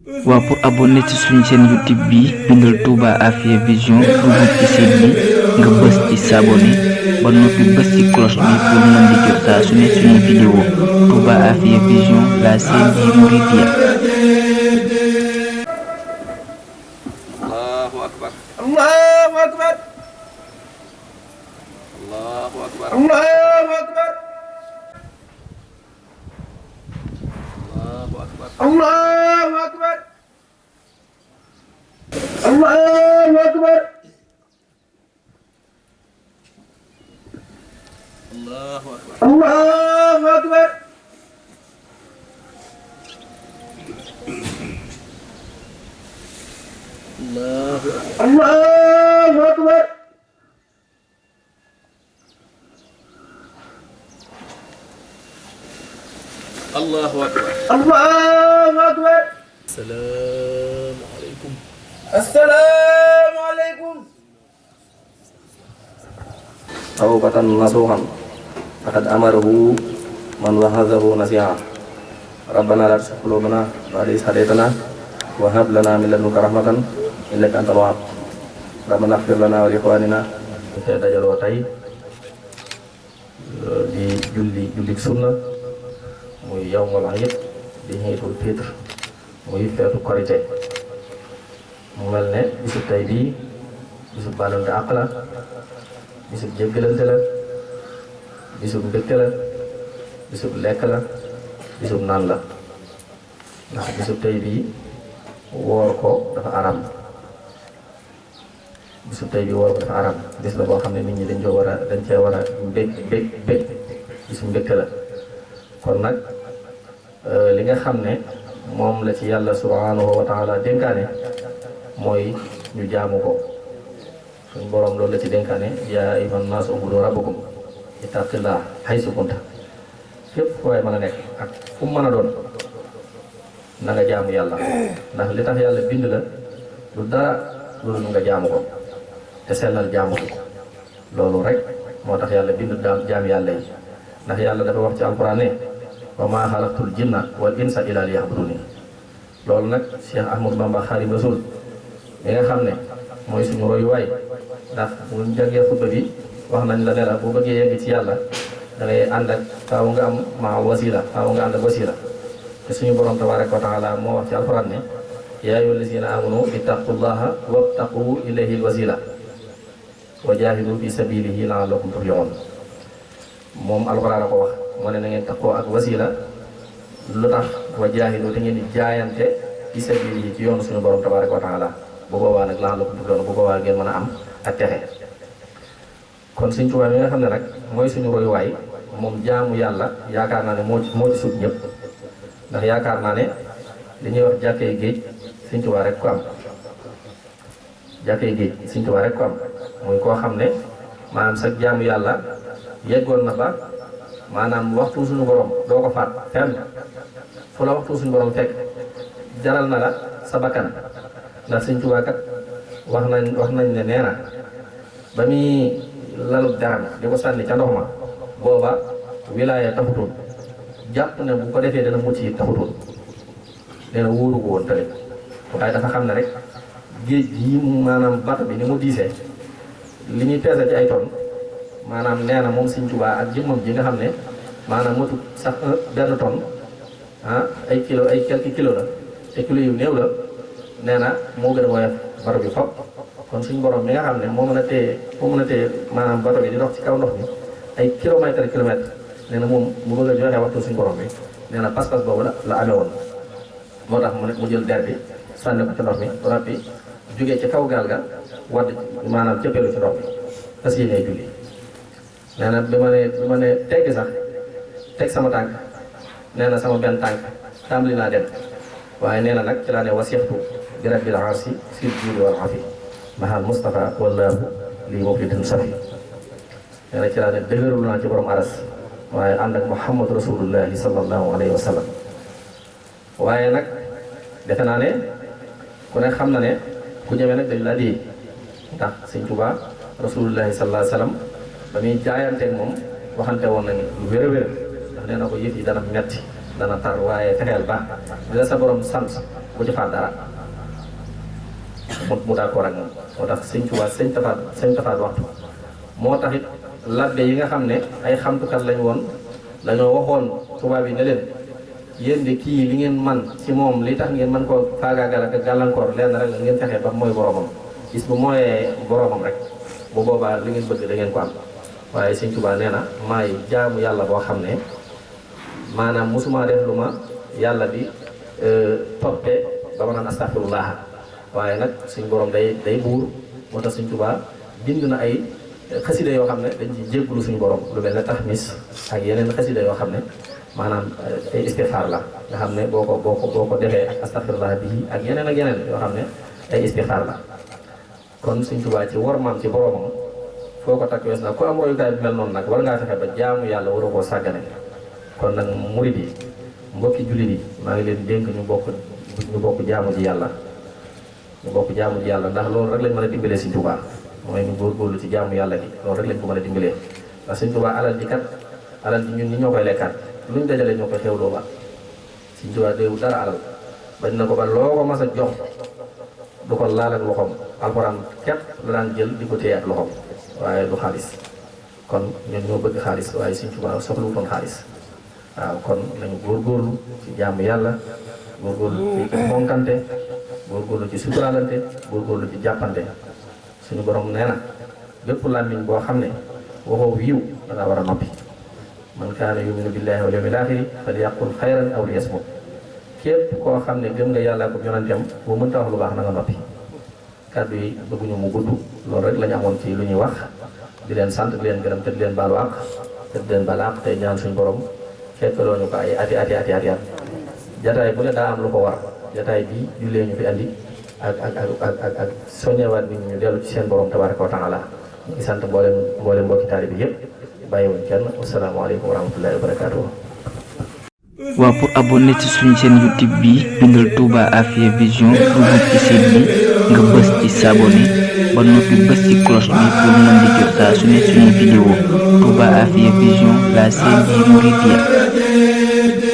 waaw pour abonner ci suñu chaîne YouTube bi bindal Touba Afia Vision dugg ci site bi nga bës ci s'abonner ba noppi bës ci cloche bi pour mën di jot saa su ne suñu vidéo Touba Afia Vision, la chaîne du Mouridiya. Allahu akbar. Allahu akbar. Allahu akbar. Allahu akbar. Allahu akbar. Allahu akbar. Allahu akbar. Allahu akbar. Allahu akbar. Allahu akbar. Allahu akbar. Allahu akbar. Assalamu alaikum. Assalamu alaikum. Taubatan nasuhan faqad amarahu man wahazahu nasiha Rabbana la tuzigh qulubana ba'da idh hadaytana wa hab lana min ladunka rahmatan innaka antal wahhab Rabbana ighfir lana wa li ikhwanina te dajaloo tey di julli sunna muy yawmul iid di Iidul Fitr muy feetu korite mu mel ne bisub tey bii bisub baalante àq la bisub jéggalante la bisub mbégte la bisub lekk la bisub naan la ndax bisub tey bii woor ko dafa aram bisub tey bii woor ko dafa aram bis la boo xam ne nit ñi dañ cee war a bég bisub mbégte la kon nag li nga xam ne moom la ci yàlla subhanahu wa taala dénkaane mooy ñu jaamu ko suñ boroom loolu la ci dénkaane yaa ayyuhan naas ubudu rabbakum ittaqillah haysu kunta fépp fooy mën a nekk ak fu mu mën a doon na nga jaamu yàlla ndax li tax yàlla bind la lu dara loolu nga jaamu ko te sellal jaamu ko loolu rek moo tax yàlla bind jaam yàlla yi ndax yàlla dafa wax ci alquran ne wa maa xalaqtul jinna wal insa illa liya'buduni loolu nag Cheikh Ahmadou Bamba Xaadimu Rasuul mi nga xam ne mooy suñu royuwaay ndax bu ñu jàngee xutba bi wax nañ la ne la boo bëggee yegg ci yàlla da ngay ànd ak faaw nga am maa wasila faaw nga ànd ak wasila te suñu borom tabaaraka wa taala moo wax ci alxuraan ne yaa ayyuhal lazina amanu ittaqullaha wabtaqu ilayhi alwasila wa jaahidu fi sabilihi la'allakum tuflihun moom alxuraan a ko wax moo ne na ngeen taqoo ak wasila lu tax wa jaahidu te ngeen di jaayante fi sabilihi ci yoonu suñu borom tabaaraka wa taala bu boobaa nag la'allakum tuflihun bu boobaa ngeen mën a am ak texe kon Sëñ Tuubaa mi nga xam ne nag mooy suñu royuwaay moom jaamu yàlla yaakaar naa ne moo ci sut ñëpp ndax yaakaar naa ne li ñuy wax jàkkee géej Sëñ Tuubaa rek ko am jàkkee géej Sëñ Tuubaa rek ko am muy koo xam ne maanaam sax jaamu yàlla yeggoon na ba maanaam waxtu suñu borom doo ko faat fenn fu la waxtu suñu borom fekk jaral na la sa bakkan ndax Sëñ Tuubaa kat wax nañ ne nee na ba muy lalu daram di ko sànni ca ndox ma booba wilaaya taxutoon jàpp ne bu ko defee dana mucc yi taxutoon nee na wóoru ko woon tamit waaye dafa xam ne rek géej gi maanaam bato bi ni mu diisee li ñuy peese ci ay tonn maanaam nee na moom Sëñ Tuubaa ak jëmmam ji nga xam ne maanaam matut sax benn tonne ay kilo ay quelques kilos la te kilo yu néew la nee na moo gën a woyof bato bi fop kon suñu borom mi nga xam ne moo mën a téye maanaam bato bi di dox ci kaw ndox mi ay kilomètre nee na moom mu bëgg a joxe waxtu suñu borom bi nee na pas-pas boobu la amee woon moo tax mu jël der bi sànni ko ci ndox mi ba noppi jógee ci kaw gaal ga wadd maanaam cëppeelu ci ndox mi fas yéenee julli nee na bi ma ne tegg sax teg sama tànk nee na sama benn tànk tàmbali naa dem waaye nee na nag ci laa ne wasixtu bi rabbil arsi sil juudi wal afi mahal Moustapha wallaahu lii muflidin safi nee na ci laa ne dëgërul naa ci borom aras waaye ànd ak Muhammad rasulullahi sallallahu alayhi wa sallam waaye nag defe naa ne ku ne xam na ne ku ñëwee nag dañ laa di ndax Sëñ Tuubaa rasulullahi sallallahu alayhi wa sallam ba muy jaayanteeg moom waxante woon nañ lu wér a wér ndax nee na ko yëf yi dana metti dana tar waaye fexeel ba di la sa borom sant bu ci faat dara mu d'accord ak moom moo tax sëñ Tuubaa sëñ tafaat waxtu moo tax it labbe yi nga xam ne ay xamtukat lañ woon dañoo waxoon tubaab yi ne leen yéen de kii li ngeen man ci moom li tax ngeen man ko faagaagal ak gàllankoor leen rek la ngeen fexe ba mooy boromam gis bu mooyee boromam rek bu boobaa li ngeen bëgg da ngeen ko am waaye sëñ Tuubaa nee na maay jaamu yàlla boo xam ne maanaam musuma def lu ma yàlla di toppe ba ma naan astaghfirullah waaye nag suñ borom day buur moo tax sëñ Tuubaa bind na ay xasida yoo xam ne dañ ci jéggulu suñu borom lu mel ne taxmis ak yeneen xasida yoo xam ne maanaam ay istixfaar la nga xam ne boo ko defee ak astaghfirullah bii ak yeneen yoo xam ne ay istixfaar la kon Sëñ Tuubaa ci wormaam ci boromam foo ko takk wees na ku am royukaay bi mel noonu nag war ngaa fexe ba jaamu yàlla war a koo sàggane kon nag murid yi mbokki jullit yi maa ngi leen dénk ñu bokk jaamu ji yàlla ndax loolu rek lañ mën a dimbalee Sëñ Tuubaa mooy ñu góorgóorlu ci jaamu yàlla gi loolu rek lañ ko mën a dimbalee ndax Sëñ Tuubaa alal ji ñun ñi ñoo koy lekkaat luñ dajale ñoo koy xewloo ba Sëñ Tuubaa déewu dara alal bañ na ko ba loo ko mas a jox du ko laal ak loxoom alxuraan képp la daan jël di ko téye ak loxoom waaye du xaalis kon ñun ñoo bëgg xaalis waaye Sëñ Tuubaa soxlawutoon xaalis waaw kon nañu góorgóorlu ci jaamu yàlla góorgóorlu ci fonkante góorgóorlu ci suturaalante góorgóorlu ci jàppante suñu borom nee na bépp làmmiñ boo xam ne waxoo wiiw da nga war a noppi man kaana yuminu billahi wal yawmil aaxiri falyaqul xayran aw liyasmut képp koo xam ne gëm nga yàlla ko yonentam boo mënta wax lu baax na nga noppi kàddu yi bëgguñu mu gudd loolu rek lañu amoon ci lu ñuy wax di leen sant di leen gërëm te di leen baalu àq te di leen baal àq tey ñaan suñu borom fekkaloo ñu ko ay ati jataay bu ne daa am lu ko war jataay bi jullee ñu fi andi ak soññewaat nit ñu dellu ci seen borom tabaraka wa taala ñu ngi sant mboolem mbokki taalibe bi yëpp bàyyiwuñ kenn wasalaamaaleykum wa rahmatullahi wa barakaatuh. waaw pour abonner ci suñu chaîne YouTube bi bindal Touba Afia Vision dugg ci site bi nga bës ci s'abonner ba noppi bës ci cloche bi pour mën di jot saa su ne suñu vidéo Touba Afia Vision la chaîne du Mouridiya.